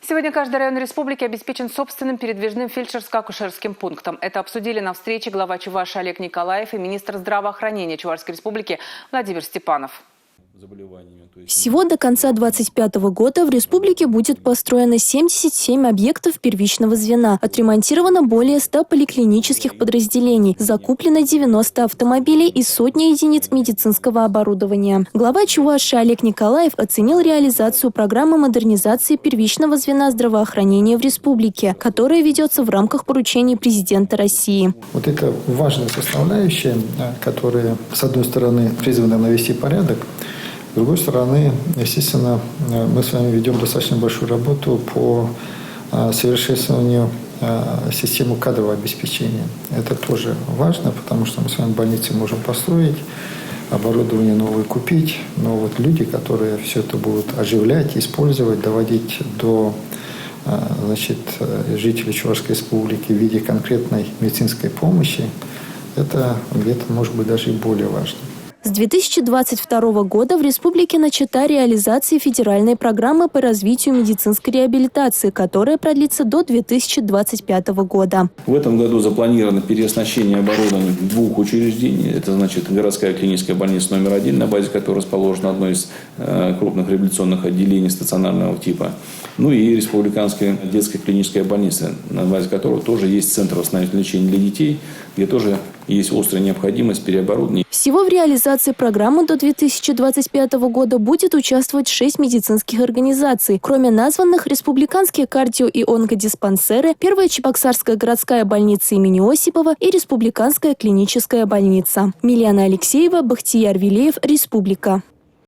Сегодня каждый район республики обеспечен собственным передвижным фельдшерско-акушерским пунктом. Это обсудили на встрече глава Чувашии Олег Николаев и министр здравоохранения Чувашской республики Владимир Степанов. Всего до конца 2025 года в республике будет построено 77 объектов первичного звена, отремонтировано более 100 поликлинических подразделений, закуплено 90 автомобилей и сотни единиц медицинского оборудования. Глава Чувашии Олег Николаев оценил реализацию программы модернизации первичного звена здравоохранения в республике, которая ведется в рамках поручений президента России. Вот это важная составляющая, которая, с одной стороны, призвана навести порядок. С другой стороны, естественно, мы с вами ведем достаточно большую работу по совершенствованию системы кадрового обеспечения. Это тоже важно, потому что мы с вами больницы можем построить, оборудование новое купить, но вот люди, которые все это будут оживлять, использовать, доводить до жителей Чувашской республики в виде конкретной медицинской помощи, это где-то может быть даже и более важно. С 2022 года в республике начата реализация федеральной программы по развитию медицинской реабилитации, которая продлится до 2025 года. В этом году запланировано переоснащение оборудования двух учреждений. Это значит городская клиническая больница номер 1, на базе которой расположено одно из крупных реабилитационных отделений стационарного типа. Ну и республиканская детская клиническая больница, на базе которой тоже есть центр восстановительного лечения для детей, где тоже есть острая необходимость переоборудования. Всего в реализации программы до 2025 года будет участвовать 6 медицинских организаций. Кроме названных, республиканские кардио- и онкодиспансеры, первая Чебоксарская городская больница имени Осипова и республиканская клиническая больница. Милена Алексеева, Бахтияр Вилеев, Республика.